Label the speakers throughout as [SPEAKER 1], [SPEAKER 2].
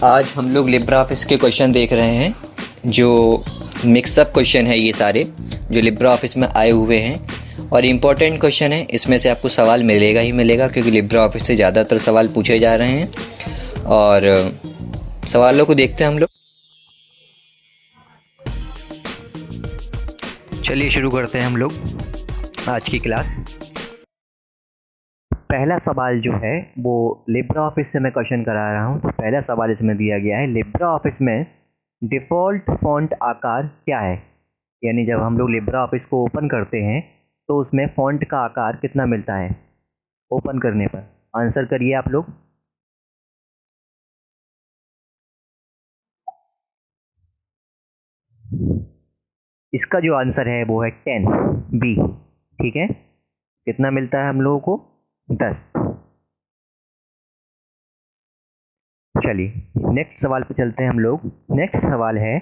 [SPEAKER 1] आज हम लोग लिब्रा ऑफिस के क्वेश्चन देख रहे हैं जो मिक्सअप क्वेश्चन है। ये सारे जो लिब्रा ऑफिस में आए हुए हैं और इम्पोर्टेंट क्वेश्चन है। इसमें से आपको सवाल मिलेगा ही मिलेगा क्योंकि लिब्रा ऑफिस से ज़्यादातर सवाल पूछे जा रहे हैं। और सवालों को देखते हैं हम लोग। चलिए शुरू करते हैं हम लोग आज की क्लास। पहला सवाल जो है वो लिब्रा ऑफिस से मैं क्वेश्चन करा रहा हूँ। तो पहला सवाल इसमें दिया गया है, लिब्रा ऑफिस में डिफ़ॉल्ट फ़ॉन्ट आकार क्या है। यानी जब हम लोग लिब्रा ऑफिस को ओपन करते हैं तो उसमें फ़ॉन्ट का आकार कितना मिलता है ओपन करने पर। आंसर करिए आप लोग। इसका जो आंसर है वो है 10 बी। ठीक है, कितना मिलता है हम लोगों को? 10। चलिए नेक्स्ट सवाल पे चलते हैं हम लोग। नेक्स्ट सवाल है,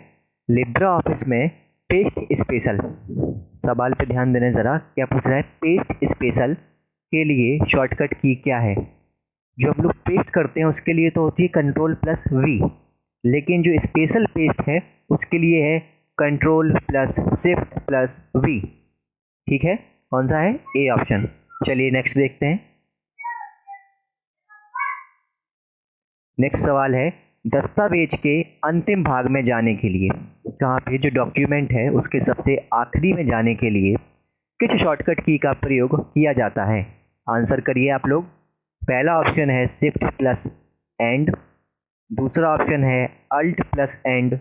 [SPEAKER 1] लिब्रा ऑफिस में पेस्ट स्पेशल। सवाल पे ध्यान देना ज़रा, क्या पूछ रहा है? पेस्ट स्पेशल के लिए शॉर्टकट की क्या है। जो हम लोग पेस्ट करते हैं उसके लिए तो होती है Ctrl+V, लेकिन जो स्पेशल पेस्ट है उसके लिए है Ctrl+Shift+V। ठीक है, कौन सा है? A option. चलिए नेक्स्ट देखते हैं। नेक्स्ट सवाल है, दस्तावेज के अंतिम भाग में जाने के लिए, कहाँ पे जो डॉक्यूमेंट है उसके सबसे आखिरी में जाने के लिए किस शॉर्टकट की का प्रयोग किया जाता है। आंसर करिए आप लोग। पहला ऑप्शन है Shift+End, दूसरा ऑप्शन है Alt+End,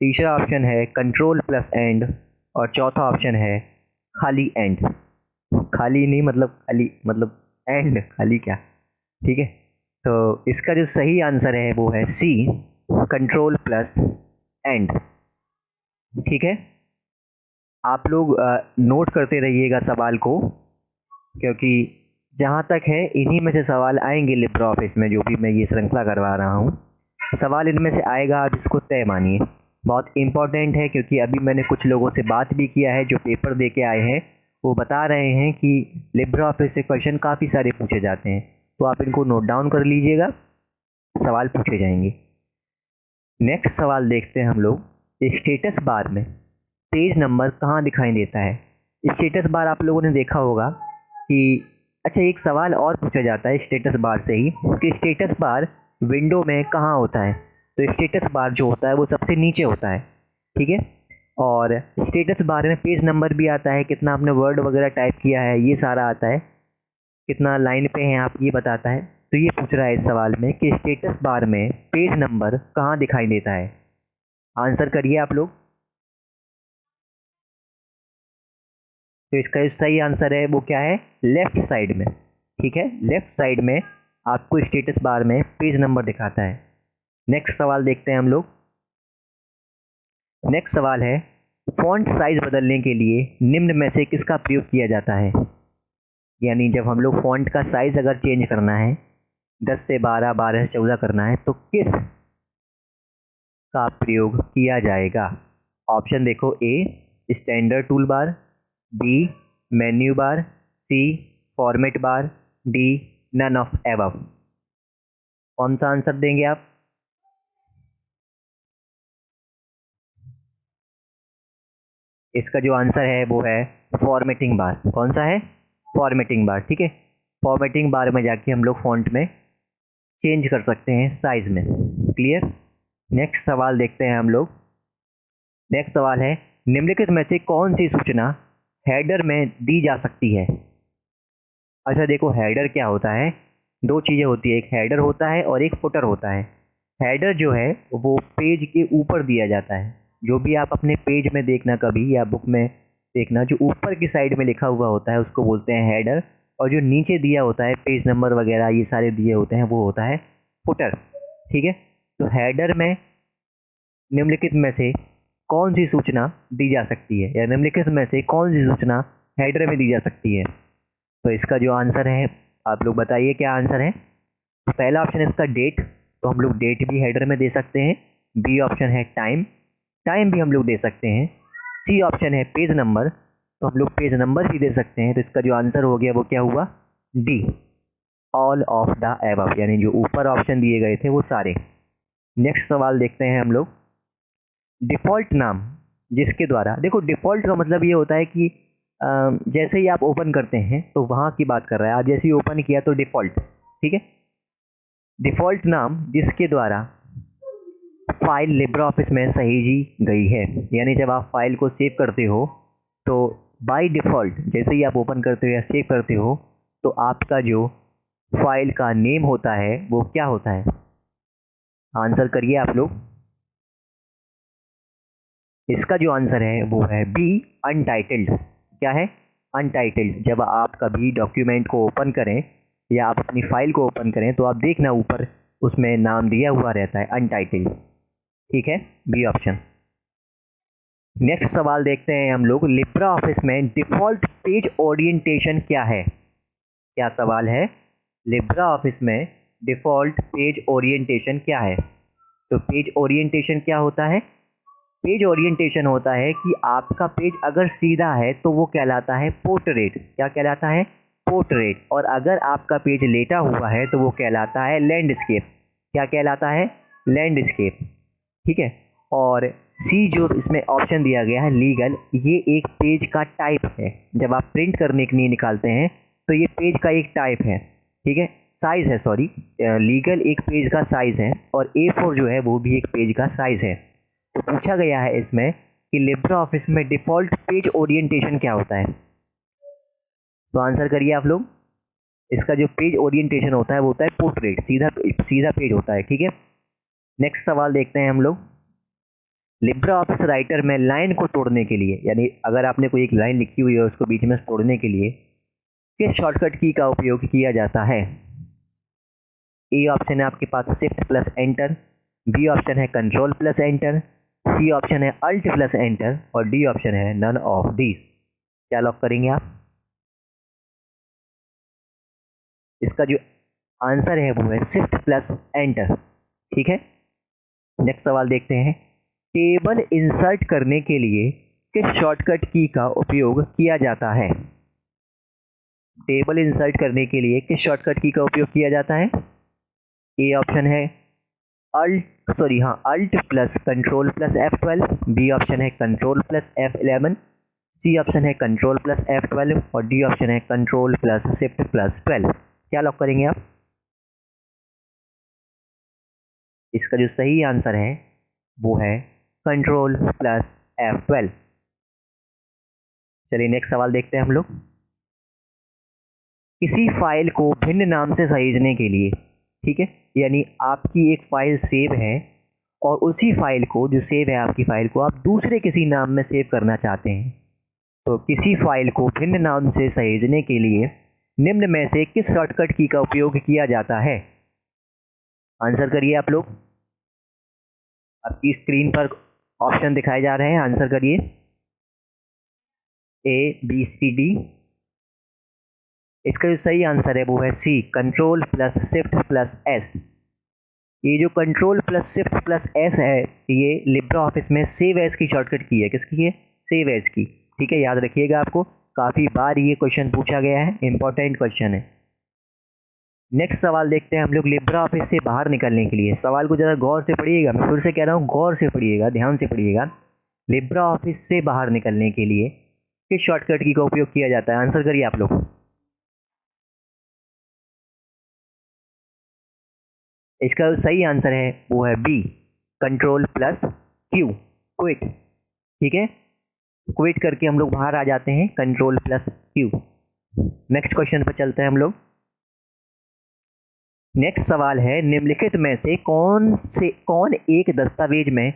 [SPEAKER 1] तीसरा ऑप्शन है Ctrl+End और चौथा ऑप्शन है खाली एंड। खाली नहीं मतलब खाली, मतलब एंड, खाली क्या। ठीक है, तो इसका जो सही आंसर है वो है सी, Ctrl+End। ठीक है, आप लोग नोट करते रहिएगा सवाल को, क्योंकि जहाँ तक है इन्हीं में से सवाल आएंगे लिब्रा ऑफिस में। जो भी मैं ये श्रृंखला करवा रहा हूँ सवाल इनमें से आएगा, आप इसको तय मानिए। बहुत इम्पॉर्टेंट है क्योंकि अभी मैंने कुछ लोगों से बात भी किया है जो पेपर दे के आए हैं। वो बता रहे हैं कि लिब्रा ऑफिस से क्वेश्चन काफ़ी सारे पूछे जाते हैं, तो आप इनको नोट डाउन कर लीजिएगा, सवाल पूछे जाएंगे। नेक्स्ट सवाल देखते हैं हम लोग। स्टेटस बार में पेज नंबर कहाँ दिखाई देता है। स्टेटस बार आप लोगों ने देखा होगा कि, अच्छा एक सवाल और पूछा जाता है स्टेटस बार से ही कि स्टेटस बार विंडो में कहाँ होता है। तो स्टेटस बार जो होता है वो सबसे नीचे होता है। ठीक है, और स्टेटस बार में पेज नंबर भी आता है, कितना आपने वर्ड वगैरह टाइप किया है ये सारा आता है, कितना लाइन पे हैं आप ये बताता है। तो ये पूछ रहा है इस सवाल में कि स्टेटस बार में पेज नंबर कहाँ दिखाई देता है। आंसर करिए आप लोग। तो इसका जो सही आंसर है वो क्या है? लेफ्ट साइड में। ठीक है, लेफ्ट साइड में आपको स्टेटस बार में पेज नंबर दिखाता है। नेक्स्ट सवाल देखते हैं हम लोग। नेक्स्ट सवाल है, फॉन्ट साइज बदलने के लिए निम्न में से किसका प्रयोग किया जाता है। यानी जब हम लोग फॉन्ट का साइज अगर चेंज करना है 10 से 12, 12 से 14 करना है तो किस का प्रयोग किया जाएगा। ऑप्शन देखो, A standard tool bar, B menu bar, C format bar, D none of above. कौन सा आंसर देंगे आप? इसका जो आंसर है वो है फॉर्मेटिंग बार। कौन सा है? Formatting bar. ठीक है, फॉर्मेटिंग बार में जाके हम लोग फॉन्ट में चेंज कर सकते हैं साइज में। क्लियर। नेक्स्ट सवाल देखते हैं हम लोग। नेक्स्ट सवाल है, निम्नलिखित में से कौन सी सूचना हेडर में दी जा सकती है। अच्छा देखो, हेडर क्या होता है? दो चीज़ें होती है, एक हेडर होता है और एक फुटर होता है। हेडर जो है वो पेज के ऊपर दिया जाता है। जो भी आप अपने पेज में देखना कभी या बुक में देखना, जो ऊपर की साइड में लिखा हुआ होता है उसको बोलते हैं हेडर, और जो नीचे दिया होता है पेज नंबर वगैरह ये सारे दिए होते हैं वो होता है फुटर। ठीक है, तो हेडर में निम्नलिखित में से कौन सी सूचना दी जा सकती है, या निम्नलिखित में से कौन सी सूचना हेडर में दी जा सकती है। तो इसका जो आंसर है आप लोग बताइए क्या आंसर है। तो पहला ऑप्शन है इसका डेट, तो हम लोग डेट भी हेडर में दे सकते हैं। बी ऑप्शन है टाइम, टाइम भी हम लोग दे सकते हैं। सी ऑप्शन है पेज नंबर, तो हम लोग पेज नंबर भी दे सकते हैं। तो इसका जो आंसर हो गया वो क्या हुआ? D all of the above, यानी जो ऊपर ऑप्शन दिए गए थे वो सारे। नेक्स्ट सवाल देखते हैं हम लोग। डिफ़ॉल्ट नाम जिसके द्वारा, देखो डिफ़ॉल्ट का मतलब ये होता है कि जैसे ही आप ओपन करते हैं तो वहाँ की बात कर रहा है, आप जैसे ही ओपन किया तो डिफ़ॉल्ट, ठीक है। डिफ़ॉल्ट नाम जिसके द्वारा फाइल लिब्रा ऑफिस में सहेजी गई है, यानी जब आप फाइल को सेव करते हो तो बाय डिफ़ॉल्ट जैसे ही आप ओपन करते हो या सेव करते हो तो आपका जो फाइल का नेम होता है वो क्या होता है? आंसर करिए आप लोग। इसका जो आंसर है वो है बी, अनटाइटल्ड। क्या है? अनटाइटल्ड। जब आप कभी डॉक्यूमेंट को ओपन करें या आप अपनी फाइल को ओपन करें तो आप देखना ऊपर उसमें नाम दिया हुआ रहता है अनटाइटल्ड, ठीक है, बी ऑप्शन। नेक्स्ट सवाल देखते हैं हम लोग। लिब्रा ऑफिस में डिफ़ॉल्ट पेज ओरिएंटेशन क्या है? क्या सवाल है? लिब्रा ऑफिस में डिफ़ॉल्ट पेज ओरिएंटेशन क्या है? तो पेज ओरिएंटेशन क्या होता है? पेज ओरिएंटेशन होता है कि आपका पेज अगर सीधा है तो वो कहलाता है पोर्ट्रेट। क्या कहलाता है? पोर्ट्रेट। और अगर आपका पेज लेटा हुआ है तो वो कहलाता है लैंडस्केप। क्या कहलाता है? लैंडस्केप, ठीक है। और सी जो इसमें ऑप्शन दिया गया है लीगल, ये एक पेज का टाइप है। जब आप प्रिंट करने के लिए निकालते हैं तो ये पेज का एक टाइप है, ठीक है, साइज़ है, सॉरी। लीगल एक पेज का साइज़ है और A4 जो है वो भी एक पेज का साइज़ है। तो पूछा गया है इसमें कि लिब्रा ऑफिस में डिफ़ॉल्ट पेज ओरिएंटेशन क्या होता है? तो आंसर करिए आप लोग। इसका जो पेज ओरिएंटेशन होता है वो होता है पोर्ट्रेट, सीधा सीधा पेज होता है, ठीक है। नेक्स्ट सवाल देखते हैं हम लोग। लिब्रा ऑफिस राइटर में लाइन को तोड़ने के लिए, यानी अगर आपने कोई एक लाइन लिखी हुई है उसको बीच में से तोड़ने के लिए किस शॉर्टकट की का उपयोग किया जाता है? ए ऑप्शन है आपके पास shift plus enter, B option है control plus enter, C option है अल्ट प्लस एंटर और डी ऑप्शन है नन ऑफ दीज। क्या लॉक करेंगे आप? इसका जो आंसर है वो है शिफ्ट प्लस एंटर, ठीक है। नेक्स्ट सवाल देखते हैं। टेबल इंसर्ट करने के लिए किस शॉर्टकट की का उपयोग किया जाता है? टेबल इंसर्ट करने के लिए किस शॉर्टकट की का उपयोग किया जाता है? ए ऑप्शन है alt plus control plus F12, B option है control plus F11, C option है कंट्रोल प्लस F12 और डी ऑप्शन है कंट्रोल प्लस शिफ्ट प्लस 12। क्या लॉक करेंगे आप? इसका जो सही आंसर है वो है कंट्रोल प्लस F12। चलिए नेक्स्ट सवाल देखते हैं हम लोग। किसी फाइल को भिन्न नाम से सहेजने के लिए, ठीक है, यानी आपकी एक फाइल सेव है और उसी फाइल को, जो सेव है आपकी फाइल को, आप दूसरे किसी नाम में सेव करना चाहते हैं, तो किसी फाइल को भिन्न नाम से सहेजने के लिए निम्न में से किस शॉर्टकट की का उपयोग किया जाता है? आंसर करिए आप लोग। आपकी स्क्रीन पर ऑप्शन दिखाए जा रहे हैं, आंसर करिए। A B C D। इसका जो सही आंसर है वो है C, control plus shift plus S. ये जो control plus shift plus S है ये लिब्रा ऑफिस में सेव एज की शॉर्टकट की है। किसकी है? सेव एज की, ठीक है, याद रखिएगा। आपको काफ़ी बार ये क्वेश्चन पूछा गया है, इंपॉर्टेंट क्वेश्चन है। नेक्स्ट सवाल देखते हैं हम लोग। लिब्रा ऑफिस से बाहर निकलने के लिए, सवाल को ज़रा गौर से पढ़िएगा, मैं फिर से कह रहा हूँ गौर से पढ़िएगा, ध्यान से पढ़िएगा। लिब्रा ऑफिस से बाहर निकलने के लिए किस शॉर्टकट की का उपयोग किया जाता है? आंसर करिए आप लोग। इसका सही आंसर है वो है B, control plus Q, quit, ठीक है। क्विट करके हम लोग बाहर आ जाते हैं, control plus Q. Next question पर चलते हैं हम लोग। नेक्स्ट सवाल है, निम्नलिखित में से कौन एक दस्तावेज में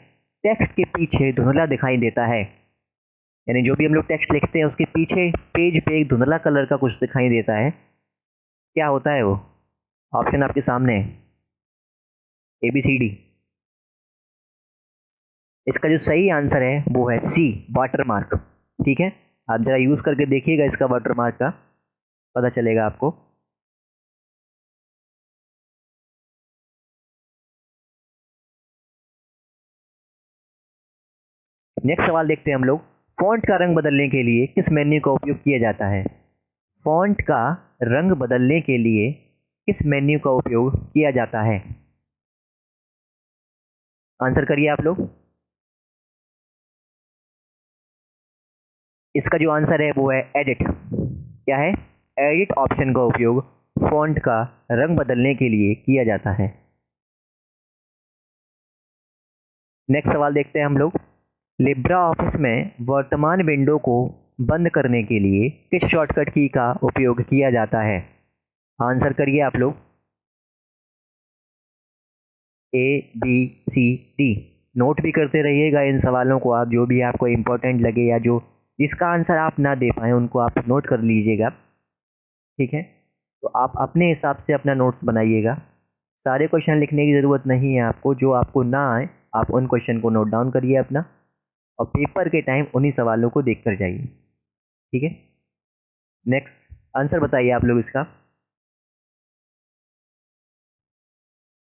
[SPEAKER 1] टेक्स्ट के पीछे धुंधला दिखाई देता है? यानी जो भी हम लोग टेक्स्ट लिखते हैं उसके पीछे पेज पे एक धुंधला कलर का कुछ दिखाई देता है, क्या होता है वो? ऑप्शन आपके सामने है, ABCD। इसका जो सही आंसर है वो है सी, वाटरमार्क, ठीक है। आप जरा यूज करके देखिएगा इसका वाटरमार्क का, पता चलेगा आपको। नेक्स्ट सवाल देखते हैं हम लोग। फॉन्ट का रंग बदलने के लिए किस मेन्यू का उपयोग किया जाता है? फॉन्ट का रंग बदलने के लिए किस मेन्यू का उपयोग किया जाता है? आंसर करिए आप लोग। इसका जो आंसर है वो है एडिट। क्या है? एडिट ऑप्शन का उपयोग फॉन्ट का रंग बदलने के लिए किया जाता है। नेक्स्ट सवाल देखते हैं हम लोग। लिब्रा ऑफिस में वर्तमान विंडो को बंद करने के लिए किस शॉर्टकट की का उपयोग किया जाता है? आंसर करिए आप लोग। ए, बी, सी, डी। नोट भी करते रहिएगा इन सवालों को आप, जो भी आपको इम्पोर्टेंट लगे या जो जिसका आंसर आप ना दे पाए उनको आप नोट कर लीजिएगा। ठीक है, तो आप अपने हिसाब से अपना नोट्स बनाइएगा। सारे क्वेश्चन लिखने की ज़रूरत नहीं है आपको, जो आपको ना आए आप उन क्वेश्चन को नोट डाउन करिए अपना, और पेपर के टाइम उन्हीं सवालों को देख कर जाइए। ठीक है, नेक्स्ट आंसर बताइए आप लोग इसका।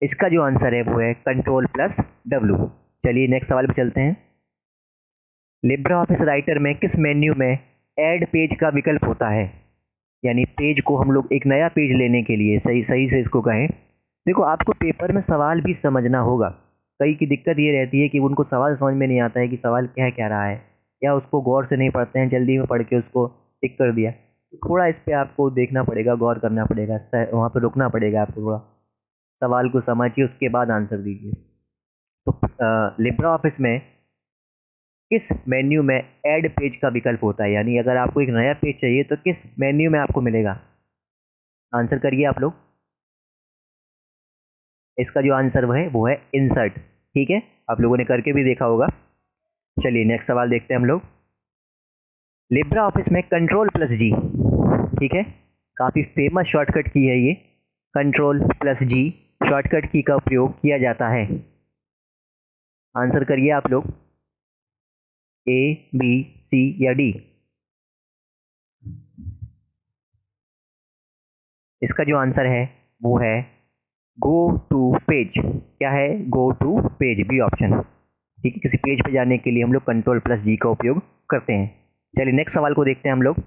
[SPEAKER 1] इसका जो आंसर है वो है कंट्रोल प्लस डब्लू। चलिए नेक्स्ट सवाल पे चलते हैं। लिब्रा ऑफिस राइटर में किस मेन्यू में ऐड पेज का विकल्प होता है? यानी पेज को हम लोग एक नया पेज लेने के लिए, सही सही से इसको कहें, देखो आपको पेपर में सवाल भी समझना होगा। कई की दिक्कत ये रहती है कि उनको सवाल समझ में नहीं आता है कि सवाल कह क्या रहा है, या उसको गौर से नहीं पढ़ते हैं, जल्दी में पढ़ के उसको टिक कर दिया। तो थोड़ा इस पर आपको देखना पड़ेगा, गौर करना पड़ेगा, वहाँ पर रुकना पड़ेगा आपको थोड़ा। सवाल को समझिए उसके बाद आंसर दीजिए। तो लिब्रा ऑफिस में किस मेन्यू में ऐड पेज का विकल्प होता है? यानी अगर आपको एक नया पेज चाहिए तो किस मेन्यू में आपको मिलेगा? आंसर करिए आप लोग। इसका जो आंसर वो है इंसर्ट। ठीक है, आप लोगों ने करके भी देखा होगा। चलिए नेक्स्ट सवाल देखते हैं हम लोग। लिब्रा ऑफिस में कंट्रोल प्लस जी, ठीक है, काफ़ी फेमस शॉर्टकट की है ये। कंट्रोल प्लस जी शॉर्टकट की का उपयोग किया जाता है। आंसर करिए आप लोग। ए, बी, सी या डी? इसका जो आंसर है वो है गो टू पेज। क्या है? Go to page, B option. ठीक है, किसी पेज पे जाने के लिए हम लोग कंट्रोल प्लस जी का उपयोग करते हैं। चलिए नेक्स्ट सवाल को देखते हैं हम लोग।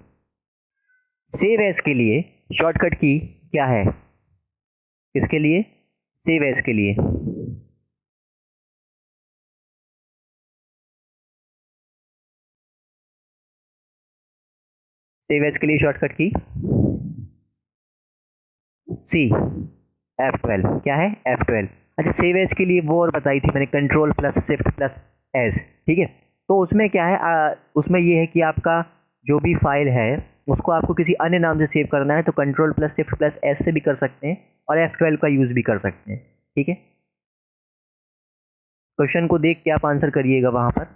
[SPEAKER 1] सेव एज के लिए शॉर्टकट की क्या है? किसके लिए? सेव एज के लिए। सेव एज के लिए शॉर्टकट की सी, F12। क्या है? F12। अच्छा, सेव एज के लिए वो और बताई थी मैंने, control plus shift plus H. ठीक है, तो उसमें क्या है, उसमें ये है कि आपका जो भी फाइल है उसको आपको किसी अन्य नाम से सेव करना है तो control plus shift plus S से भी कर सकते हैं, और F12 का यूज़ भी कर सकते हैं। ठीक है, क्वेश्चन को देख के आप आंसर करिएगा वहाँ पर।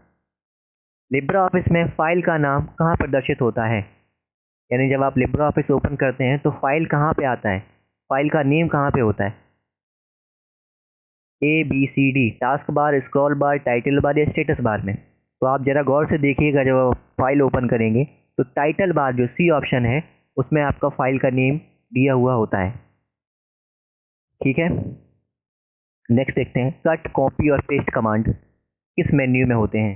[SPEAKER 1] लिब्रा ऑफिस में फाइल का नाम कहाँ प्रदर्शित होता है? यानी जब आप लिब्रा ऑफिस ओपन करते हैं तो फाइल कहाँ पे आता है, फाइल का नेम कहाँ पे होता है? A, B, C, D, task bar, scroll bar, title bar या स्टेटस बार में? तो आप ज़रा गौर से देखिएगा, जब आप फाइल ओपन करेंगे तो टाइटल बार जो सी ऑप्शन है उसमें आपका फाइल का नेम दिया हुआ होता है। ठीक है, नेक्स्ट देखते हैं। कट, कॉपी और पेस्ट कमांड किस मेन्यू में होते हैं?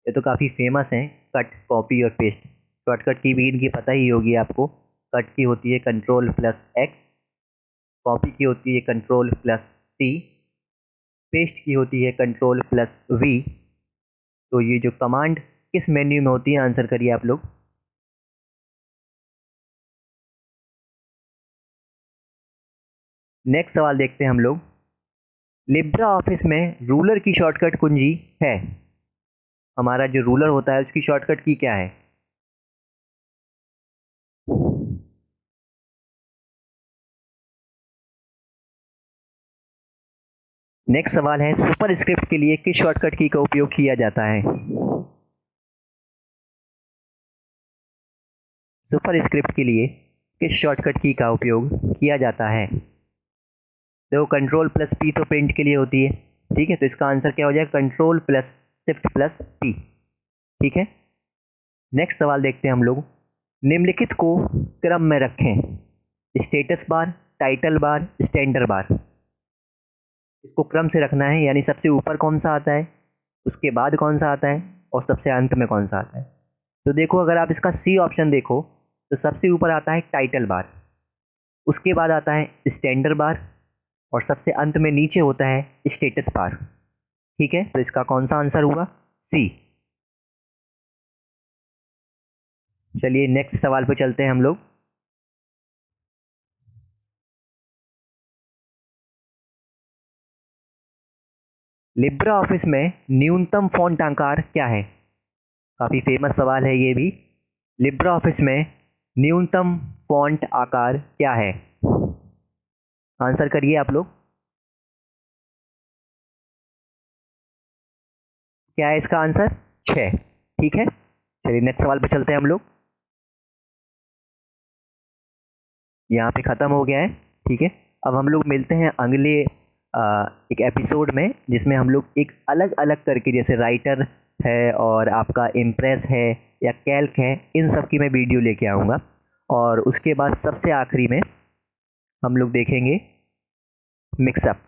[SPEAKER 1] ये तो काफ़ी फेमस हैं, कट, कॉपी और पेस्ट। शॉर्टकट की भी इनकी पता ही होगी आपको। कट की होती है कंट्रोल प्लस एक्स, कॉपी की होती है कंट्रोल प्लस सी, पेस्ट की होती है कंट्रोल प्लस वी। तो ये जो कमांड किस मेन्यू में होती है, आंसर करिए आप लोग। नेक्स्ट सवाल देखते हैं हम लोग। लिब्रा ऑफिस में रूलर की शॉर्टकट कुंजी है। हमारा जो रूलर होता है उसकी शॉर्टकट की क्या है? नेक्स्ट सवाल है, सुपर स्क्रिप्ट के लिए किस शॉर्टकट की का उपयोग किया जाता है? सुपर स्क्रिप्ट के लिए किस शॉर्टकट की का उपयोग किया जाता है? देखो कंट्रोल प्लस पी तो प्रिंट के लिए होती है। ठीक है, तो इसका आंसर क्या हो जाएगा? Control plus shift plus P. ठीक है, नेक्स्ट सवाल देखते हैं हम लोग। निम्नलिखित को क्रम में रखें। स्टेटस बार, टाइटल बार, स्टैंडर्ड बार। इसको क्रम से रखना है, यानी सबसे ऊपर कौन सा आता है, उसके बाद कौन सा आता है, और सबसे अंत में कौन सा आता है। तो देखो अगर आप इसका सी ऑप्शन देखो तो सबसे ऊपर आता है टाइटल बार, उसके बाद आता है स्टैंडर्ड बार, और सबसे अंत में नीचे होता है स्टेटस बार। ठीक है, तो इसका कौन सा आंसर हुआ? सी। चलिए नेक्स्ट सवाल पे चलते हैं हम लोग। लिब्रा ऑफिस में न्यूनतम फॉन्ट आकार क्या है? काफ़ी फेमस सवाल है ये भी। लिब्रा ऑफिस में न्यूनतम फॉन्ट आकार क्या है? आंसर करिए आप लोग। क्या है इसका आंसर? 6। ठीक है, चलिए नेक्स्ट सवाल पे चलते हैं हम लोग। यहाँ पे ख़त्म हो गया है। ठीक है, अब हम लोग मिलते हैं अगले एक एपिसोड में, जिसमें हम लोग एक अलग अलग करके, जैसे राइटर है और आपका इम्प्रेस है या कैल्क है, इन सब की मैं वीडियो लेके आऊँगा। और उसके बाद सबसे आखिरी में हम लोग देखेंगे मिक्सअप।